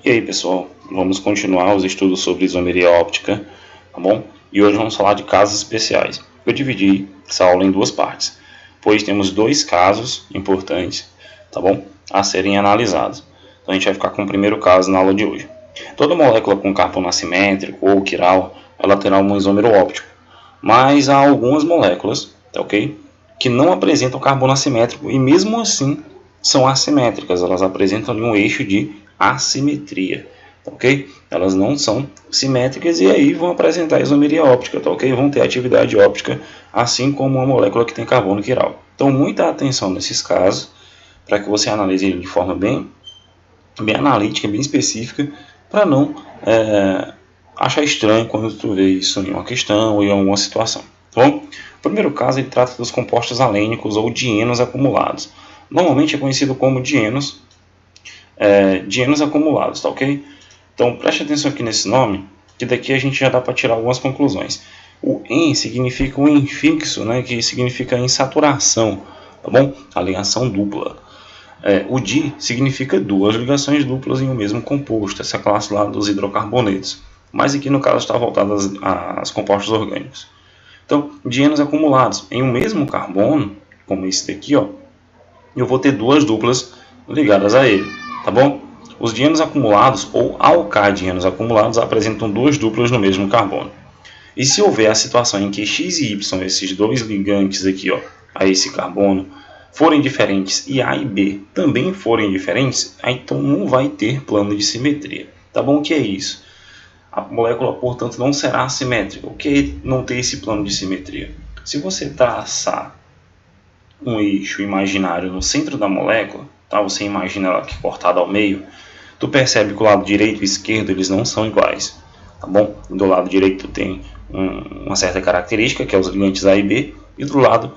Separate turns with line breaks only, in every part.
E aí pessoal, vamos continuar os estudos sobre isomeria óptica, tá bom? E hoje vamos falar de casos especiais. Eu dividi essa aula em duas partes, pois temos dois casos importantes, tá bom? A serem analisados. Então a gente vai ficar com o primeiro caso na aula de hoje. Toda molécula com carbono assimétrico ou quiral, ela terá um isômero óptico, mas há algumas moléculas, tá ok? Que não apresentam carbono assimétrico e mesmo assim são assimétricas, elas apresentam um eixo de assimetria, tá ok? Elas não são simétricas e aí vão apresentar isomeria óptica, tá ok? Vão ter atividade óptica, assim como uma molécula que tem carbono quiral. Então, muita atenção nesses casos, para que você analise ele de forma bem analítica, bem específica, para não achar estranho quando tu vê isso em uma questão ou em alguma situação. Tá bom? O primeiro caso ele trata dos compostos alênicos ou dienos acumulados. Normalmente é conhecido como dienos acumulados, tá ok? Então preste atenção aqui nesse nome, que daqui a gente já dá para tirar algumas conclusões. O "en" significa o infixo, né, que significa insaturação, tá bom? A ligação dupla. O "di" significa duas ligações duplas em um mesmo composto, essa classe lá dos hidrocarbonetos. Mas aqui no caso está voltada aos compostos orgânicos. Então, dienos acumulados em um mesmo carbono, como esse daqui, ó, eu vou ter duas duplas ligadas a ele, tá bom? Os dienos acumulados ou alcadienos acumulados apresentam duas duplas no mesmo carbono. E se houver a situação em que X e Y, esses dois ligantes aqui, ó, a esse carbono, forem diferentes e A e B também forem diferentes, então não vai ter plano de simetria. Tá bom? O que é isso? A molécula, portanto, não será assimétrica. O que é não ter esse plano de simetria? Se você traçar um eixo imaginário no centro da molécula, tá? Você imagina ela aqui cortada ao meio, tu percebe que o lado direito e esquerdo eles não são iguais, tá bom? Do lado direito tem uma certa característica, que é os ligantes A e B, e do lado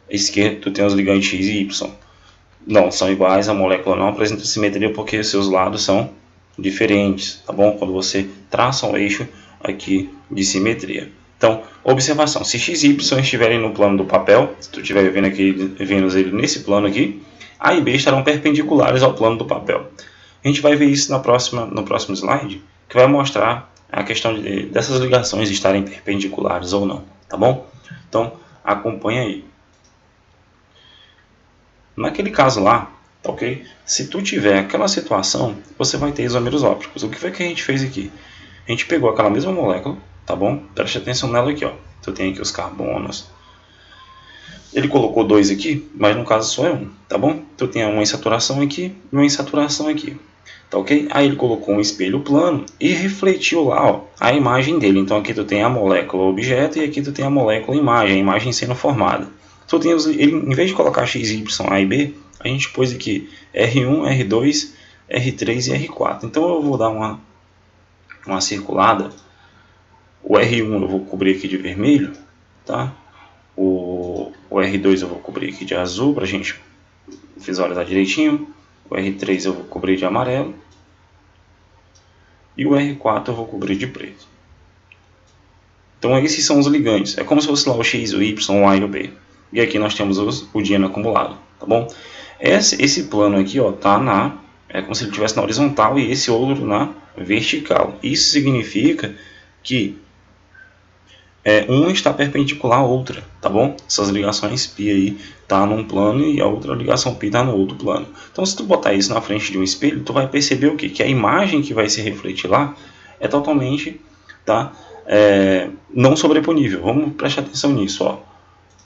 esquerdo tu tem os ligantes X e Y. Não são iguais, a molécula não apresenta simetria porque seus lados são diferentes, tá bom? Quando você traça um eixo aqui de simetria. Então, observação, se X e Y estiverem no plano do papel, se tu estiver vendo ele nesse plano aqui, A e B estarão perpendiculares ao plano do papel. A gente vai ver isso no próximo slide, que vai mostrar a questão dessas ligações estarem perpendiculares ou não, tá bom? Então, acompanha aí. Naquele caso lá, tá ok? Se tu tiver aquela situação, você vai ter isômeros ópticos. O que foi que a gente fez aqui? A gente pegou aquela mesma molécula, tá bom? Preste atenção nela aqui, ó. Tu tem aqui os carbonos. Ele colocou dois aqui, mas no caso só é um, tá bom? Tu tem uma insaturação aqui e uma insaturação aqui, tá ok? Aí ele colocou um espelho plano e refletiu lá, ó, a imagem dele. Então aqui tu tem a molécula objeto e aqui tu tem a molécula imagem, a imagem sendo formada. Tu tem ele, em vez de colocar X, Y, A e B, a gente pôs aqui R1, R2, R3 e R4. Então eu vou dar uma circulada. O R1 eu vou cobrir aqui de vermelho, tá? O R2 eu vou cobrir aqui de azul para a gente visualizar direitinho. O R3 eu vou cobrir de amarelo. E o R4 eu vou cobrir de preto. Então esses são os ligantes. É como se fosse lá o X, o Y, o A e o B. E aqui nós temos o dieno acumulado, tá bom? Esse plano aqui, ó, tá é como se ele estivesse na horizontal e esse outro na vertical. Isso significa que um está perpendicular à outra, tá bom? Essas ligações π aí tá num plano e a outra ligação π tá no outro plano. Então se tu botar isso na frente de um espelho, tu vai perceber o quê? Que a imagem que vai se refletir lá é totalmente, tá? Não sobreponível. Vamos prestar atenção nisso, ó.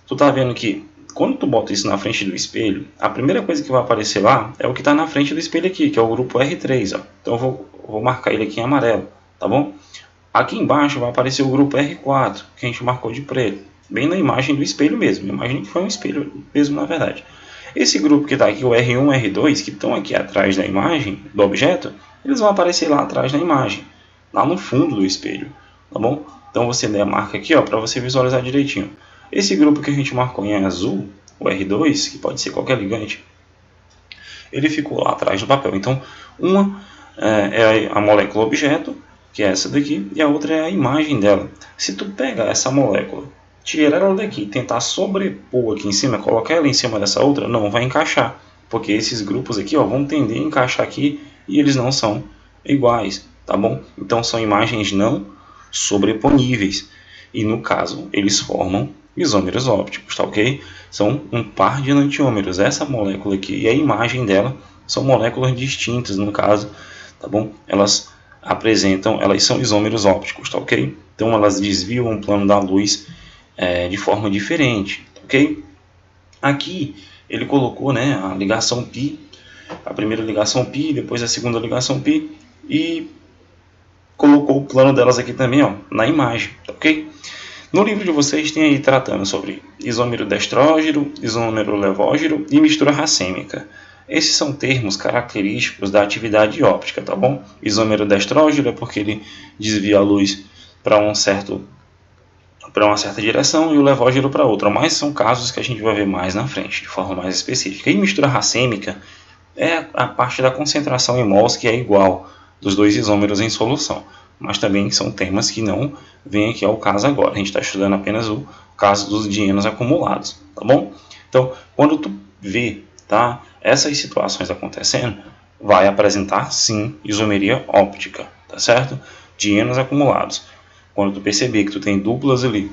Tu tá vendo que quando tu bota isso na frente do espelho, a primeira coisa que vai aparecer lá é o que está na frente do espelho aqui, que é o grupo R3, ó. Então eu vou marcar ele aqui em amarelo, tá bom? Aqui embaixo vai aparecer o grupo R4, que a gente marcou de preto, bem na imagem do espelho mesmo. Imagine que foi um espelho mesmo, na verdade. Esse grupo que está aqui, o R1 e R2, que estão aqui atrás da imagem, do objeto, eles vão aparecer lá atrás da imagem, lá no fundo do espelho, tá bom? Então você marca aqui, ó, para você visualizar direitinho. Esse grupo que a gente marcou em azul, o R2, que pode ser qualquer ligante, ele ficou lá atrás do papel. Então, uma é a molécula objeto, que é essa daqui, e a outra é a imagem dela. Se tu pega essa molécula, tirar ela daqui e tentar sobrepor aqui em cima, colocar ela em cima dessa outra, não vai encaixar, porque esses grupos aqui, ó, vão tender a encaixar aqui e eles não são iguais, tá bom? Então são imagens não sobreponíveis e no caso eles formam isômeros ópticos, tá ok? São um par de enantiômeros. Essa molécula aqui e a imagem dela são moléculas distintas no caso, tá bom? Elas são isômeros ópticos, tá ok? Então elas desviam o plano da luz de forma diferente, ok? Aqui ele colocou, né, a ligação π, a primeira ligação π, depois a segunda ligação π e colocou o plano delas aqui também, ó, na imagem, ok? No livro de vocês tem aí tratando sobre isômero destrógeno, isômero levógeno e mistura racêmica. Esses são termos característicos da atividade óptica, tá bom? Isômero destrógeno é porque ele desvia a luz para uma certa direção e o levógeno para outra, mas são casos que a gente vai ver mais na frente, de forma mais específica. E mistura racêmica é a parte da concentração em mols que é igual dos dois isômeros em solução, mas também são temas que não vêm aqui ao caso agora. A gente está estudando apenas o caso dos dienos acumulados, tá bom? Então, quando tu vê, tá, essas situações acontecendo, vai apresentar sim isomeria óptica, tá certo? Dienos acumulados. Quando tu perceber que tu tem duplas ali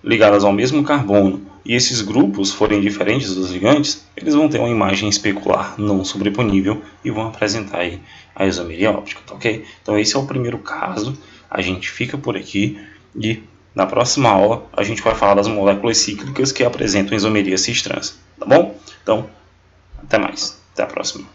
ligadas ao mesmo carbono e esses grupos forem diferentes dos ligantes, eles vão ter uma imagem especular não sobreponível e vão apresentar aí a isomeria óptica, tá ok? Então esse é o primeiro caso, a gente fica por aqui e na próxima aula a gente vai falar das moléculas cíclicas que apresentam isomeria cis-trans, tá bom? Então, até mais, até a próxima.